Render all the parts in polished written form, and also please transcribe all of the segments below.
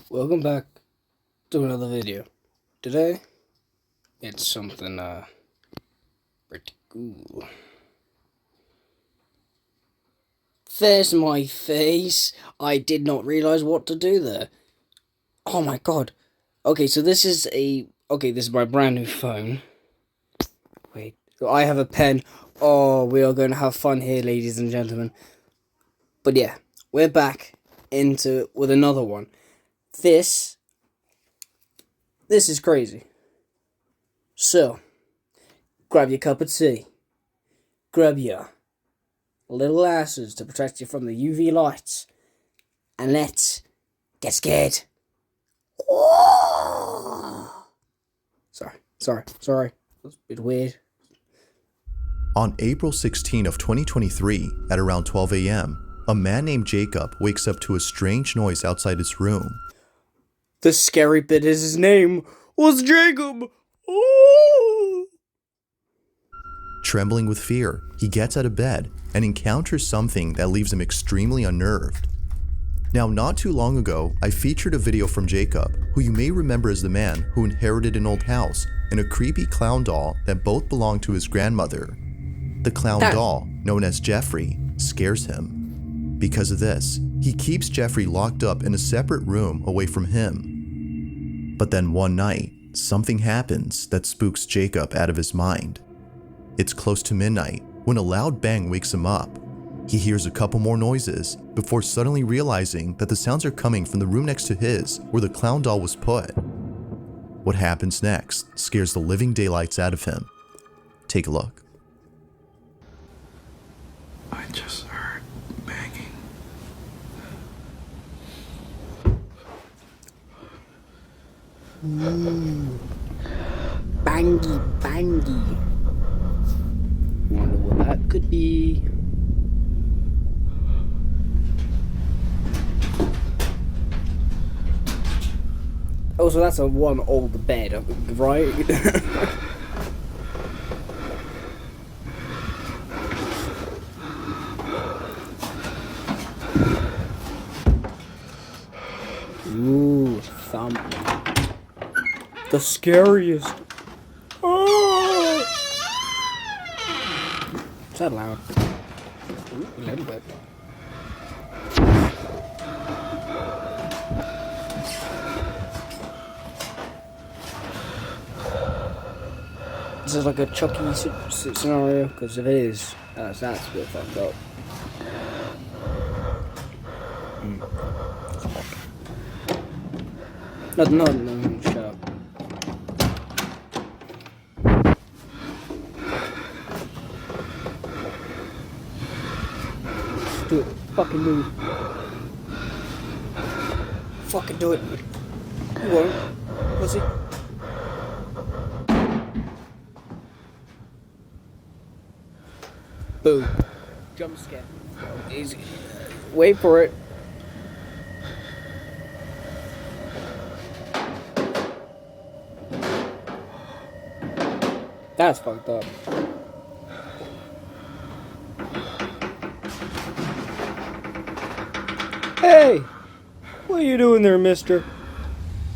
Welcome back to another video. Today, it's something pretty cool. There's my face. I did not realize what to do there. Oh my god. Okay, so this is my brand new phone. Wait, I have a pen. Oh, we are going to have fun here, ladies and gentlemen. But yeah, we're back with another one. This is crazy. So, grab your cup of tea. Grab your little asses to protect you from the UV lights. And let's get scared. Sorry. That's a bit weird. On April 16 of 2023, at around 12 a.m., a man named Jacob wakes up to a strange noise outside his room. The scary bit is his name was Jacob. Oh! Trembling with fear, he gets out of bed and encounters something that leaves him extremely unnerved. Now, not too long ago, I featured a video from Jacob, who you may remember as the man who inherited an old house and a creepy clown doll that both belonged to his grandmother. The clown doll, known as Jeffrey, scares him. Because of this, he keeps Jeffrey locked up in a separate room away from him. But then one night, something happens that spooks Jacob out of his mind. It's close to midnight when a loud bang wakes him up. He hears a couple more noises before suddenly realizing that the sounds are coming from the room next to his where the clown doll was put. What happens next scares the living daylights out of him. Take a look. I just heard banging. Bangy. Wonder what that could be. Oh, so that's a one old bed, right? Ooh, thump. The scariest. Oh! Is that loud? Ooh, a little bit. This is like a Chucky scenario, because if it is, that's a bit fucked up. No, shut up. Do it. Fucking move. Fucking do it. You won't. Pussy. Boom. Jump scare. Easy. Wait for it. That's fucked up. Hey! What are you doing there, mister?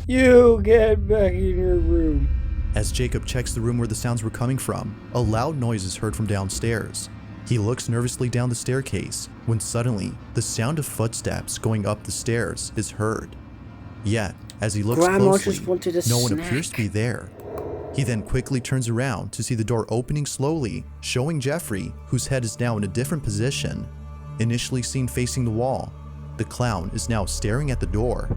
You get back in your room. As Jacob checks the room where the sounds were coming from, a loud noise is heard from downstairs. He looks nervously down the staircase when suddenly the sound of footsteps going up the stairs is heard. Yet, as he looks closely, no one appears to be there. He then quickly turns around to see the door opening slowly, showing Jeffrey, whose head is now in a different position. Initially seen facing the wall, the clown is now staring at the door.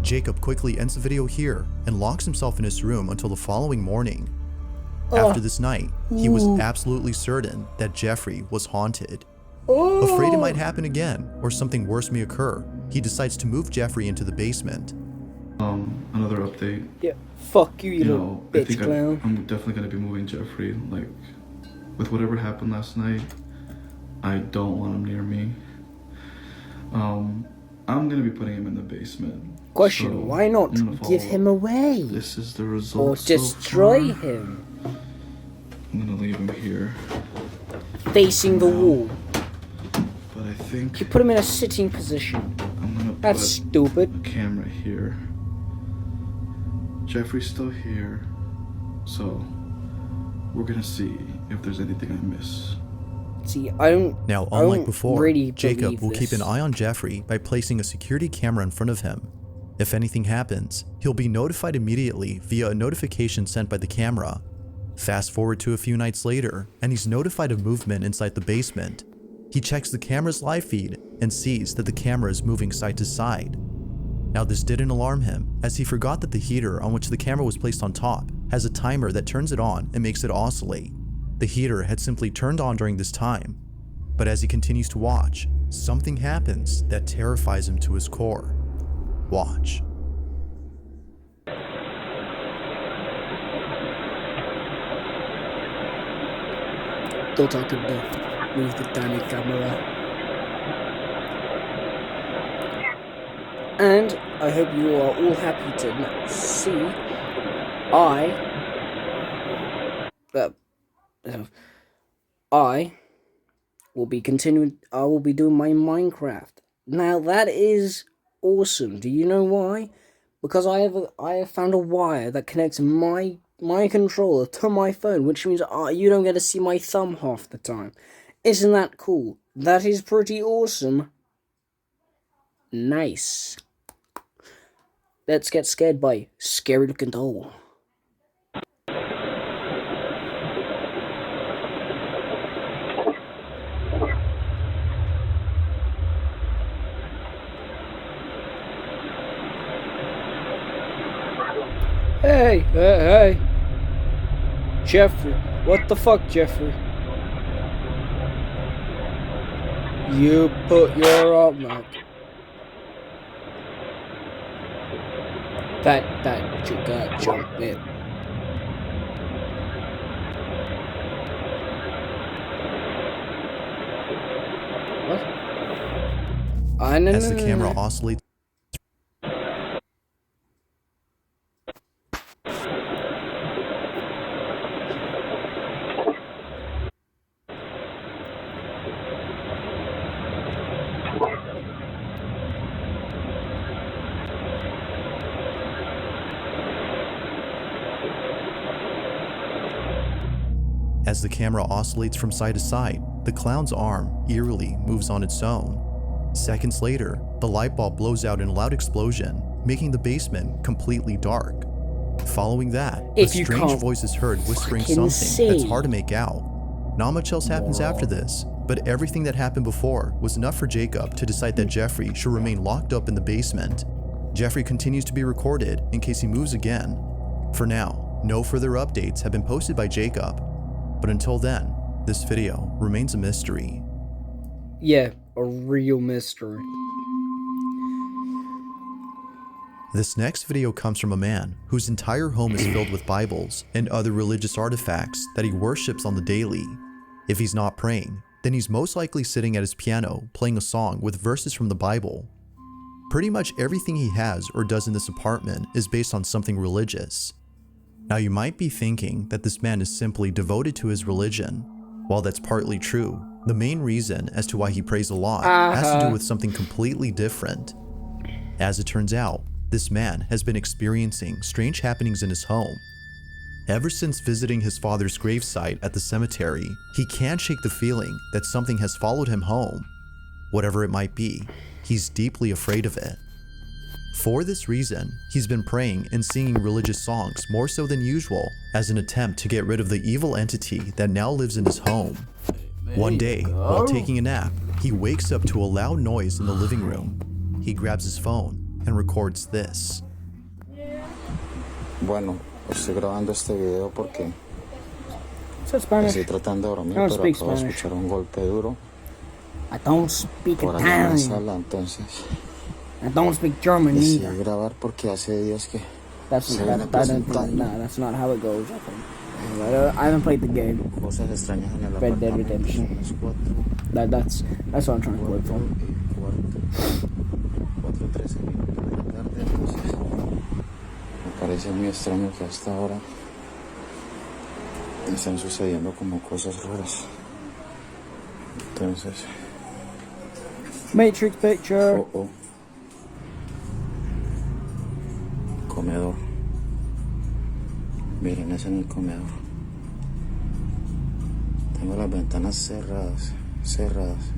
Jacob quickly ends the video here and locks himself in his room until the following morning. After this night, he was absolutely certain that Jeffrey was haunted. Afraid it might happen again or something worse may occur, he decides to move Jeffrey into the basement. Another update. Yeah, fuck you, little I bitch think clown. I'm definitely gonna be moving Jeffrey. Like, with whatever happened last night, I don't want him near me. I'm gonna be putting him in the basement. Question, So, why not I'm gonna give follow him away? This is the Or result. destroy so far. him? I'm gonna leave him here. Facing the wall. But I think You put him in a sitting position. I'm gonna That's put stupid. a camera here. Jeffrey's still here, so we're gonna see if there's anything I miss. See, I don't. Now, I unlike don't before, really Jacob believe will keep this. an eye on Jeffrey by placing a security camera in front of him. If anything happens, he'll be notified immediately via a notification sent by the camera. Fast forward to a few nights later, and he's notified of movement inside the basement. He checks the camera's live feed and sees that the camera is moving side to side. Now, this didn't alarm him, as he forgot that the heater on which the camera was placed on top has a timer that turns it on and makes it oscillate. The heater had simply turned on during this time. But as he continues to watch, something happens that terrifies him to his core. Watch. Thought I could move the tiny camera. And I hope you are all happy to see I will be continuing. I will be doing my Minecraft. Now that is awesome. Do you know why? Because I have found a wire that connects my controller to my phone, which means you don't get to see my thumb half the time. Isn't that cool? That is pretty awesome. Nice. Let's get scared by scary looking doll. Hey, hey, hey. Jeffrey. What the fuck, Jeffrey? You put your arm out. That you got jump in. What? No, As no, the no, camera no. oscillates, from side to side, the clown's arm eerily moves on its own. Seconds later, the light bulb blows out in a loud explosion, making the basement completely dark. Following that, a If you strange can't voice is heard whispering fucking something that's see. hard to make out. Not much else happens after this, but everything that happened before was enough for Jacob to decide that Jeffrey should remain locked up in the basement. Jeffrey continues to be recorded in case he moves again. For now, no further updates have been posted by Jacob, but until then, this video remains a mystery. Yeah, a real mystery. This next video comes from a man whose entire home is filled with Bibles and other religious artifacts that he worships on the daily. If he's not praying, then he's most likely sitting at his piano playing a song with verses from the Bible. Pretty much everything he has or does in this apartment is based on something religious. Now you might be thinking that this man is simply devoted to his religion. While that's partly true, the main reason as to why he prays a lot has to do with something completely different. As it turns out, this man has been experiencing strange happenings in his home. Ever since visiting his father's gravesite at the cemetery, he can't shake the feeling that something has followed him home. Whatever it might be, he's deeply afraid of it. For this reason, he's been praying and singing religious songs more so than usual as an attempt to get rid of the evil entity that now lives in his home. One day, while taking a nap, he wakes up to a loud noise in the living room. He grabs his phone and records this. Bueno, estoy grabando este video porque So Spanish. estoy tratando de dormir, I don't pero speak acabo de Spanish. escuchar un golpe duro I don't speak por allá en la Italian. sala, entonces I don't speak German decidí either. grabar porque hace días que That's se that, viene that, don't- presentando nah, that's not how it goes. I think. I haven't played the game. cosas extrañas en el Red Dead apartamento. Redemption. Son las 4 That's what I'm trying to quote y from. cuarto, 4:13 minutos de la tarde, entonces me parece muy extraño que hasta ahora estén sucediendo como cosas raras. Entonces, Matrix picture. oh, comedor. Miren, es en el comedor. Tengo las ventanas cerradas.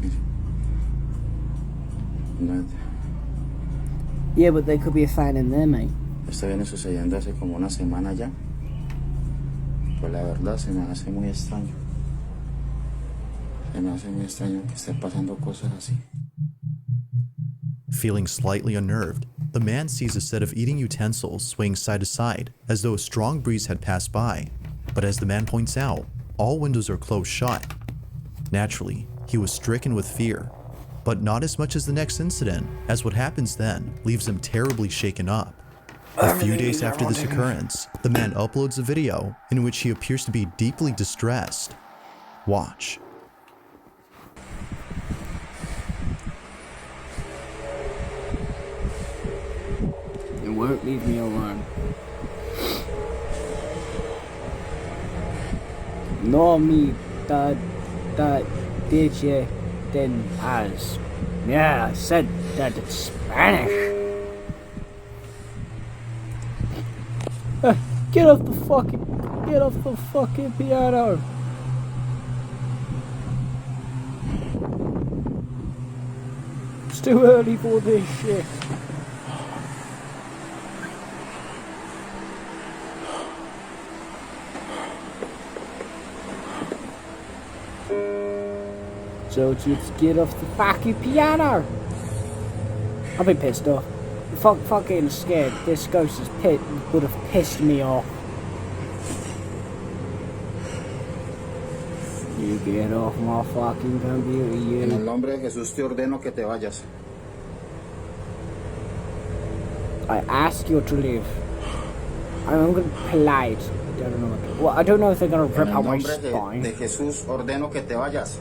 Miren. No, Yeah, but there could be a fan in there, mate. esto viene sucediendo hace como una semana ya. Pues la verdad se me hace muy extraño. Se me hace muy extraño que estén pasando cosas así. Feeling slightly unnerved, the man sees a set of eating utensils swaying side to side as though a strong breeze had passed by. But as the man points out, all windows are closed shut. Naturally, he was stricken with fear, but not as much as the next incident, as what happens then leaves him terribly shaken up. A few days after this occurrence, the man uploads a video in which he appears to be deeply distressed. Watch. It won't leave me alone. No me that DJ then as. Yeah, I said that it's Spanish. Get off the fucking piano. It's too early for this shit. So just get off the fucking piano. I've been pissed off. Fucking scared. This ghost would have pissed me off. You get off my fucking computer, En el you. nombre de Jesús te ordeno que te vayas. I ask you to leave. I'm gonna be polite. I don't know what to, well, I don't know if they're gonna En rip el out my nombre spine. de Jesús ordeno que te vayas.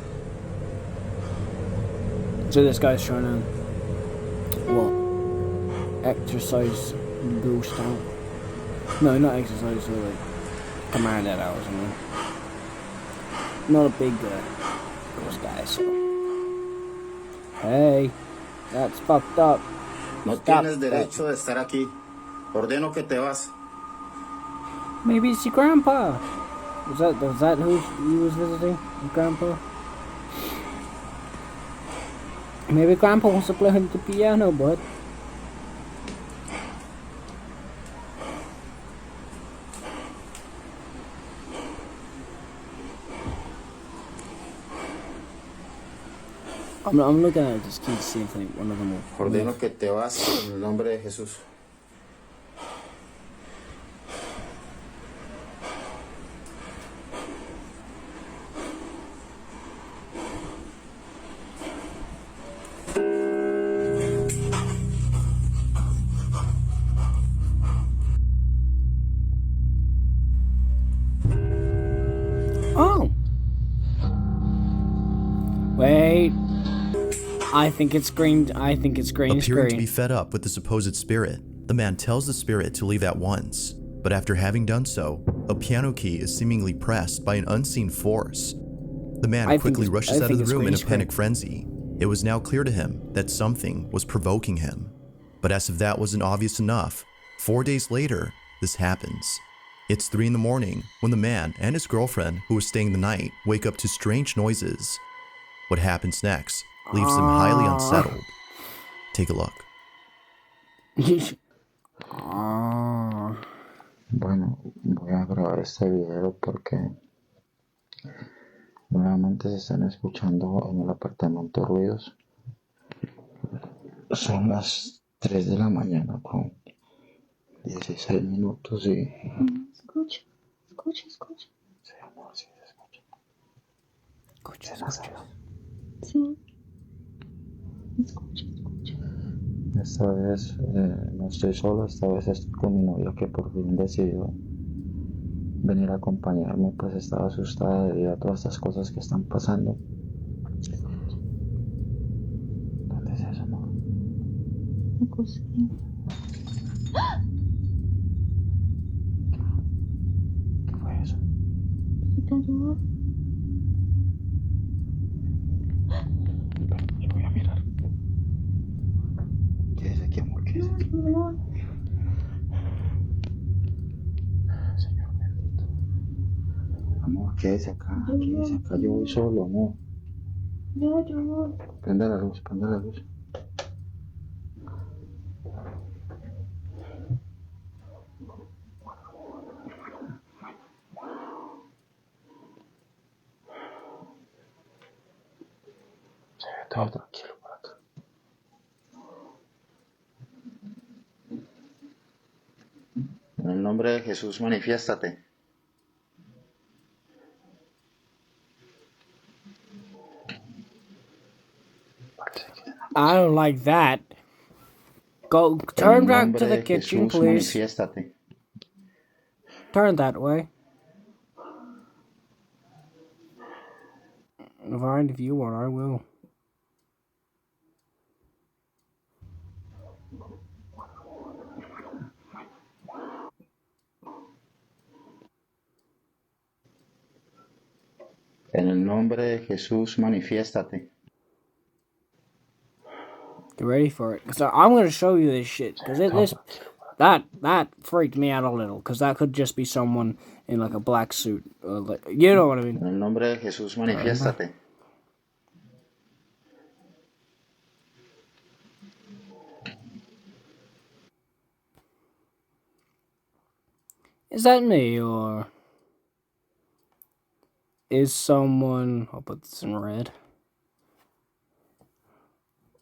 So this guy's trying to what? Exercise the ghost out. No, not exercise, so like command that out or something. Not a big ghost guy, so. Hey, that's fucked up. No Stop tienes that. derecho de estar aquí. Ordeno que te vas. Maybe it's your grandpa. Was that who he was visiting? Your grandpa? Maybe grandpa wants to play him the piano, bud. I'm looking at it just to see if one of them will. Ordeno que te vas en el nombre de Jesús. Oh! Wait. I think it's green. Appearing to be screen. fed up with the supposed spirit, the man tells the spirit to leave at once. But after having done so, a piano key is seemingly pressed by an unseen force. The man I think quickly it's- rushes I out of think the it's room in a green panic screen. frenzy. It was now clear to him that something was provoking him. But as if that wasn't obvious enough, 4 days later, this happens. It's 3 in the morning when the man and his girlfriend, who was staying the night, wake up to strange noises. What happens next leaves them highly unsettled. Take a look. Ah. Bueno, voy a grabar este video porque nuevamente se están escuchando en el apartamento ruidos. Son las 3 de la mañana con 16 minutos y... Escucha. Sí, amor, sí se escucha. Escucha. Sí. Escucha. Esta vez no estoy solo, esta vez estoy con mi novia que por fin decidió venir a acompañarme, pues estaba asustada debido a todas estas cosas que están pasando. ¿Dónde es eso, amor? La cocina. ¿Qué fue eso? ¿Qué te ayudó? Yo voy a mirar. ¿Qué es aquí, amor? ¿Qué es aquí? Quédese acá, yo voy solo, amor. Ya, yo voy. Prenda la luz, prenda la luz. Se ve todo tranquilo por acá. En el nombre de Jesús, manifiéstate. I don't like that. Go, En turn el back nombre to the de kitchen, Jesús, please. manifiéstate. Turn that way. Fine, if you want, I will. En el nombre de Jesús, manifiéstate. Get ready for it. So I'm gonna show you this shit. Cause that freaked me out a little. Cause that could just be someone in like a black suit. Like, you know what I mean? En el nombre de Jesús, manifiéstate. Is that me or is someone? I'll put this in red.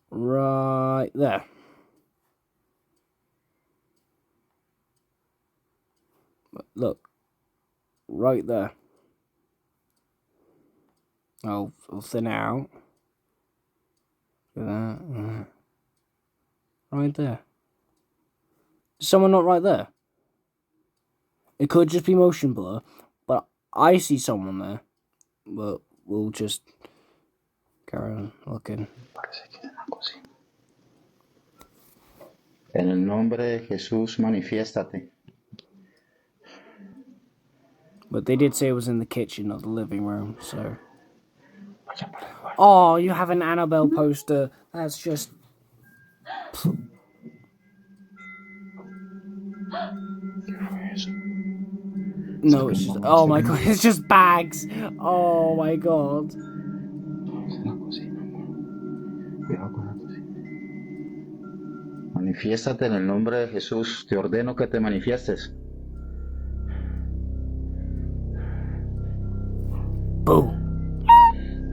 Right there. Look. Right there. I'll thin it out. Look at that. Right there. Is someone not right there? It could just be motion blur, but I see someone there. But we'll just carry on looking. En el nombre de Jesús, manifiéstate. But they did say it was in the kitchen, not the living room, so. Oh, you have an Annabelle poster. That's just. No, it's just. Oh my god, it's just bags. Oh my god. Manifiéstate en el nombre de Jesús. Te ordeno que te manifiestes. Boo.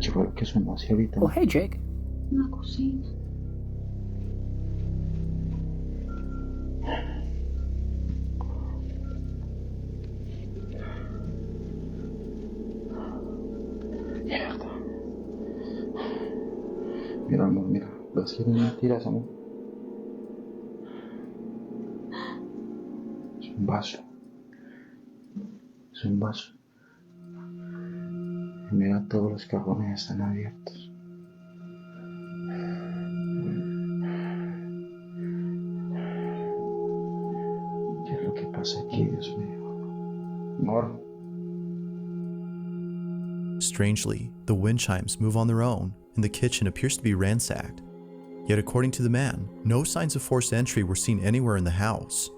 ¿Qué fue lo que sonó así ahorita? Oh, hey, Jake. La cocina. Mierda. Mira, amor, mira. Las quieren mentiras, amor. Es un vaso. Es un vaso. Y mira, todos los cajones están abiertos. ¿Qué es lo que pasa aquí, Dios mío? Amor. Strangely, the wind chimes move on their own, and the kitchen appears to be ransacked. Yet according to the man, no signs of forced entry were seen anywhere in the house.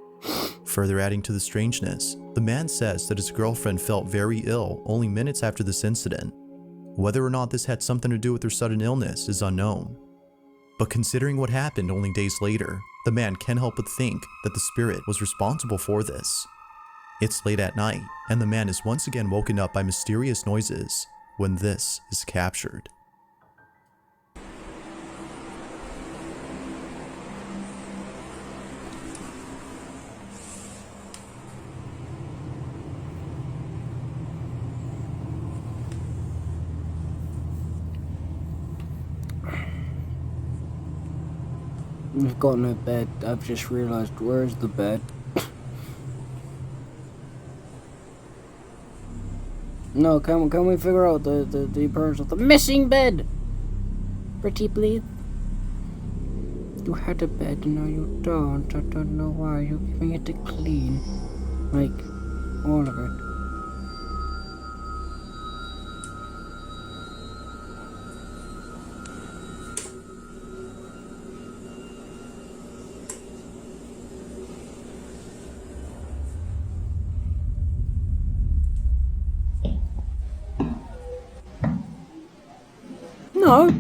Further adding to the strangeness, the man says that his girlfriend felt very ill only minutes after this incident. Whether or not this had something to do with her sudden illness is unknown. But considering what happened only days later, the man can't help but think that the spirit was responsible for this. It's late at night, and the man is once again woken up by mysterious noises when this is captured. We've got no bed. I've just realized, where's the bed? No, can we figure out the appearance of the missing bed? Pretty please. You had a bed and now you don't. I don't know why. You're giving it to clean. Like, all of it. No.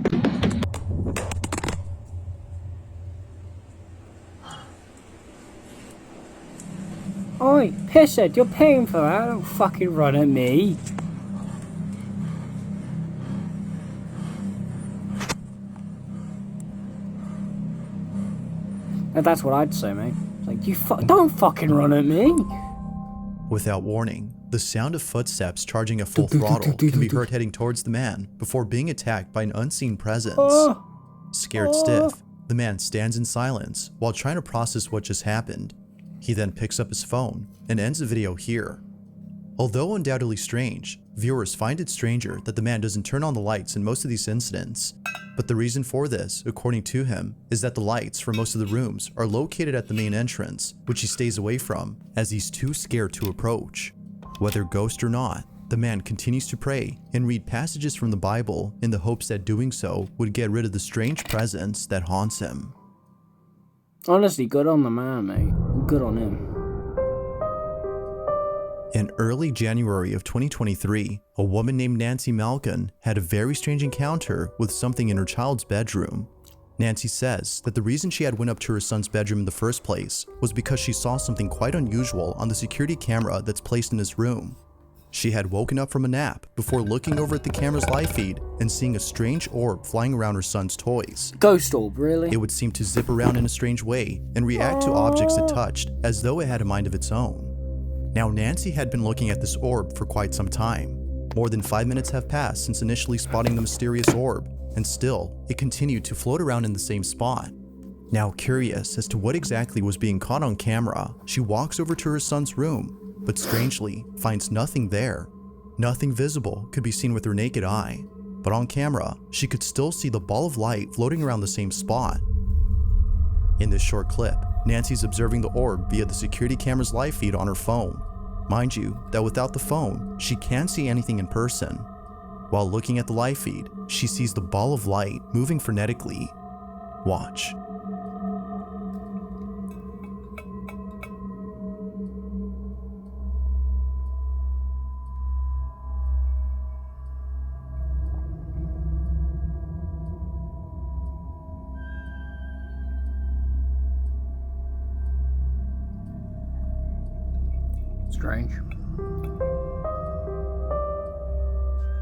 Oi, pisshead, you're paying for that. Don't fucking run at me. And that's what I'd say, mate. Like, don't fucking run at me. Without warning, the sound of footsteps charging at full throttle can be heard heading towards the man before being attacked by an unseen presence. Scared stiff, the man stands in silence while trying to process what just happened. He then picks up his phone and ends the video here. Although undoubtedly strange, viewers find it stranger that the man doesn't turn on the lights in most of these incidents. But the reason for this, according to him, is that the lights for most of the rooms are located at the main entrance, which he stays away from as he's too scared to approach. Whether ghost or not, the man continues to pray and read passages from the Bible in the hopes that doing so would get rid of the strange presence that haunts him. Honestly, good on the man, mate. Good on him. In early January of 2023, a woman named Nancy Malkin had a very strange encounter with something in her child's bedroom. Nancy says that the reason she had went up to her son's bedroom in the first place was because she saw something quite unusual on the security camera that's placed in his room. She had woken up from a nap before looking over at the camera's live feed and seeing a strange orb flying around her son's toys. Ghost orb, really? It would seem to zip around in a strange way and react to objects it touched as though it had a mind of its own. Now, Nancy had been looking at this orb for quite some time. More than 5 minutes have passed since initially spotting the mysterious orb, and still, it continued to float around in the same spot. Now, curious as to what exactly was being caught on camera, she walks over to her son's room, but strangely finds nothing there. Nothing visible could be seen with her naked eye, but on camera, she could still see the ball of light floating around the same spot. In this short clip, Nancy's observing the orb via the security camera's live feed on her phone. Mind you, that without the phone, she can't see anything in person. While looking at the live feed, she sees the ball of light moving frenetically. Watch. Strange.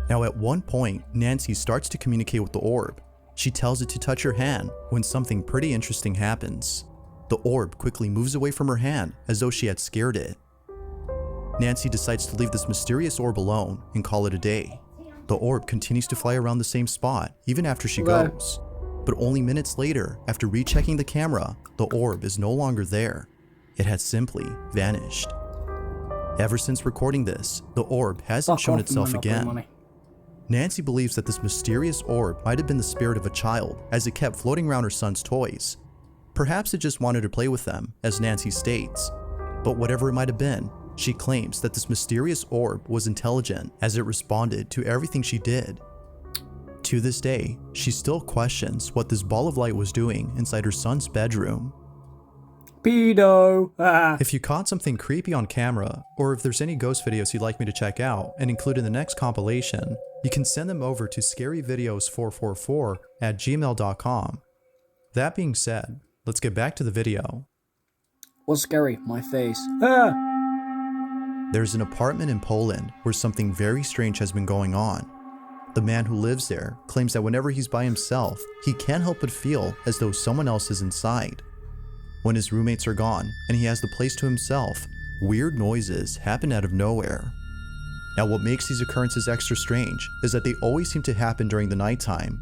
Now at one point, Nancy starts to communicate with the orb. She tells it to touch her hand when something pretty interesting happens. The orb quickly moves away from her hand as though she had scared it. Nancy decides to leave this mysterious orb alone and call it a day. The orb continues to fly around the same spot even after she goes. But only minutes later, after rechecking the camera, the orb is no longer there. It had simply vanished. Ever since recording this, the orb hasn't shown itself again. Nancy believes that this mysterious orb might have been the spirit of a child as it kept floating around her son's toys. Perhaps it just wanted to play with them, as Nancy states. But whatever it might have been, she claims that this mysterious orb was intelligent as it responded to everything she did. To this day, she still questions what this ball of light was doing inside her son's bedroom. Pedo! If you caught something creepy on camera, or if there's any ghost videos you'd like me to check out and include in the next compilation, you can send them over to scaryvideos444@gmail.com. That being said, let's get back to the video. What's scary? My face. There's an apartment in Poland where something very strange has been going on. The man who lives there claims that whenever he's by himself, he can't help but feel as though someone else is inside. When his roommates are gone and he has the place to himself, weird noises happen out of nowhere. Now what makes these occurrences extra strange is that they always seem to happen during the nighttime.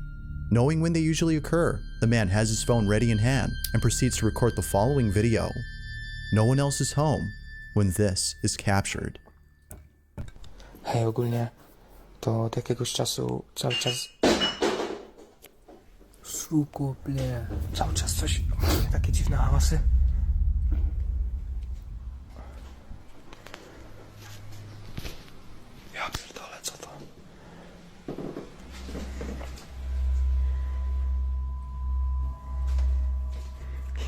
Knowing when they usually occur, the man has his phone ready in hand and proceeds to record the following video. No one else is home when this is captured. Hej, ogólnie to od jakiegoś czasu cały czas Suko, ble. cały czas coś, takie dziwne hałasy. Ja pierdolę, co to?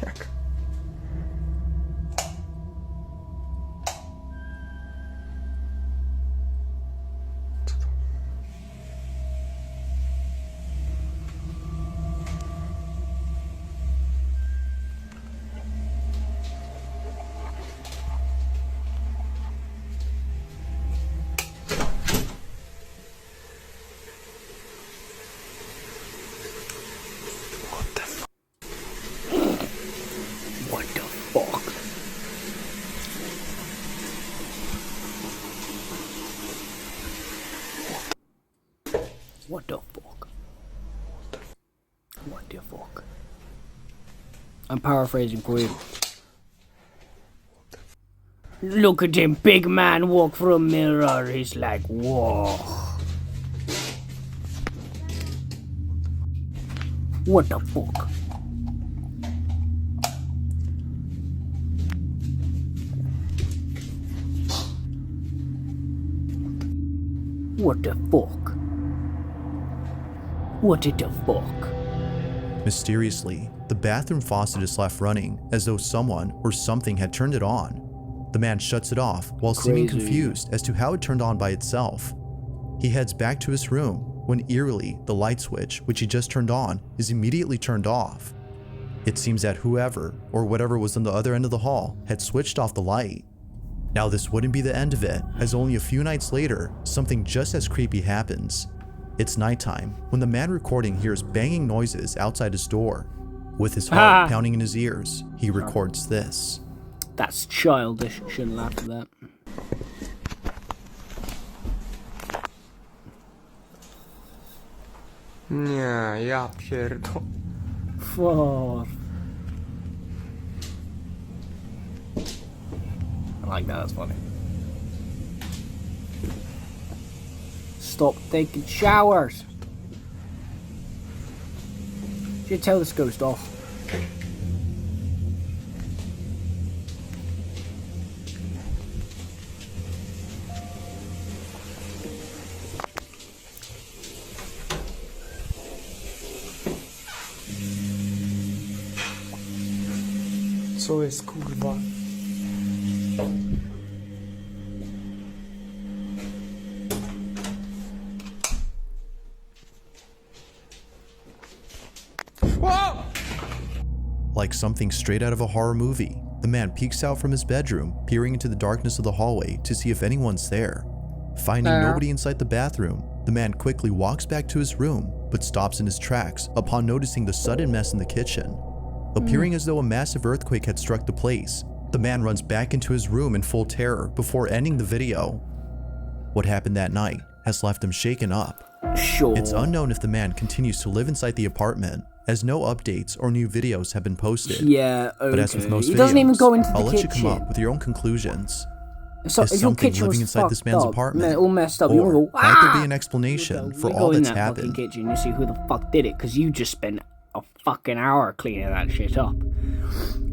Jak? Co to? I'm paraphrasing for you. Look at him, big man walk through a mirror. He's like, whoa. What the fuck? What the fuck? What the fuck? Mysteriously, the bathroom faucet is left running as though someone or something had turned it on. The man shuts it off while seeming Crazy. confused as to how it turned on by itself. He heads back to his room when eerily the light switch, which he just turned on, is immediately turned off. It seems that whoever or whatever was on the other end of the hall had switched off the light. Now this wouldn't be the end of it, as only a few nights later, something just as creepy happens. It's nighttime when the man recording hears banging noises outside his door. With his heart pounding in his ears, he records this. That's childish. Shouldn't laugh at that. Nie, ja pierdol... Fuck. I like that, that's funny. Stop taking showers. Should tell this ghost off. Co jest kurwa? Like something straight out of a horror movie, the man peeks out from his bedroom, peering into the darkness of the hallway to see if anyone's there. Finding nobody inside the bathroom, the man quickly walks back to his room, but stops in his tracks upon noticing the sudden mess in the kitchen. Appearing as though a massive earthquake had struck the place, the man runs back into his room in full terror before ending the video. What happened that night has left him shaken up. Sure. It's unknown if the man continues to live inside the apartment, as no updates or new videos have been posted. Yeah, okay. But as with most He videos, doesn't even go into the I'll let kitchen. you come up with your own conclusions. So, Is if your something kitchen living was inside this fucked man's up, apartment? all messed up, you Or wanna go, might there be "Ah!" an explanation for You all go in that's that fucking happened? kitchen, you see who the fuck did it, because you just spent a fucking hour cleaning that shit up.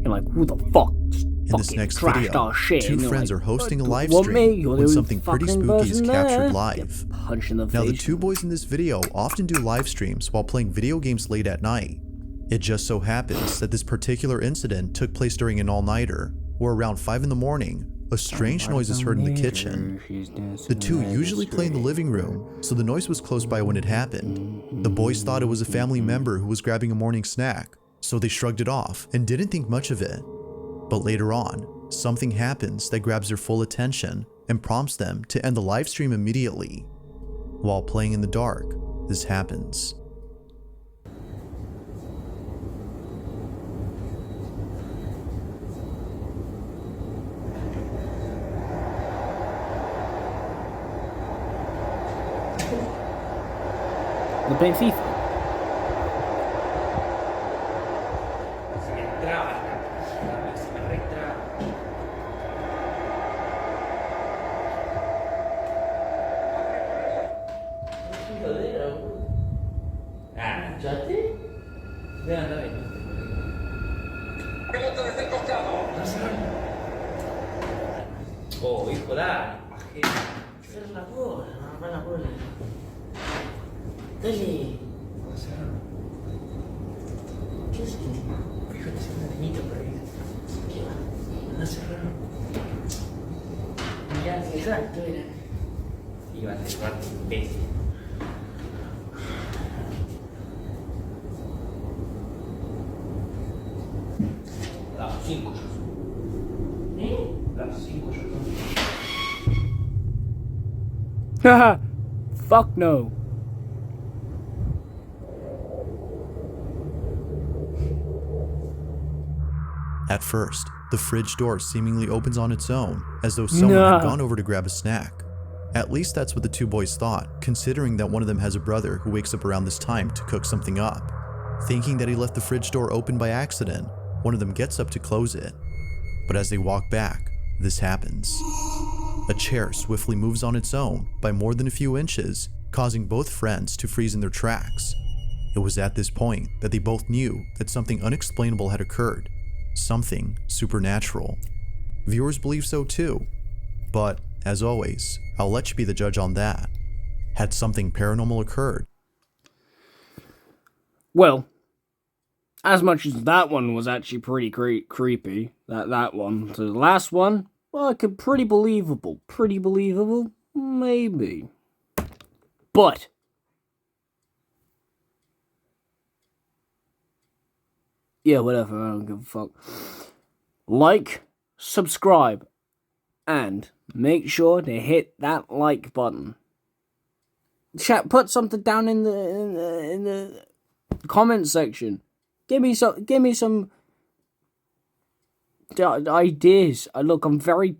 You're like, who the fuck just In this fucking next trashed video, our shit? two And you're friends like, are hosting a live "What, me? stream You're the when only something pretty fucking spooky is person captured there?" live. Get punched in the Now, the face. two boys in this video often do live streams while playing video games late at night. It just so happens that this particular incident took place during an all-nighter, where around 5 in the morning, a strange noise is heard in the kitchen. The two usually play in the living room, so the noise was close by when it happened. The boys thought it was a family member who was grabbing a morning snack, so they shrugged it off and didn't think much of it. But later on, something happens that grabs their full attention and prompts them to end the live stream immediately. While playing in the dark, this happens. They're playing FIFA. Oh, hijo, dale. Cierra la puerta, no abra la puerta. Dale. ¿Qué es esto? Fíjate, es un niñito por ahí. ¿Qué va? Anda a cerrar. Ya, exacto, era. Iba a cerrar, imbécil. Las 5 ya. Las 5 ya. Haha. Fuck no. At first, the fridge door seemingly opens on its own, as though someone had gone over to grab a snack. At least that's what the two boys thought, considering that one of them has a brother who wakes up around this time to cook something up. Thinking that he left the fridge door open by accident, One of them gets up to close it, but as they walk back, this happens. A chair swiftly moves on its own by more than a few inches, causing both friends to freeze in their tracks. It was at this point that they both knew that something unexplainable had occurred, something supernatural. Viewers believe so too, but as always, I'll let you be the judge on that. Had something paranormal occurred? Well, as much as that one was actually pretty creepy, that one, so the last one, well, pretty believable, maybe. But yeah, whatever, I don't give a fuck. Like, subscribe, and make sure to hit that like button. Chat, put something down in the comment section. Give me some ideas. Look, I'm very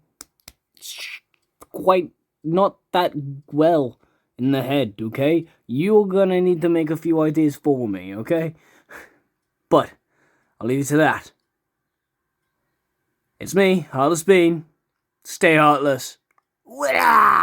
quite not that well in the head, okay? You're gonna need to make a few ideas for me, okay? But I'll leave you to that. It's me, Heartless Bean. Stay heartless.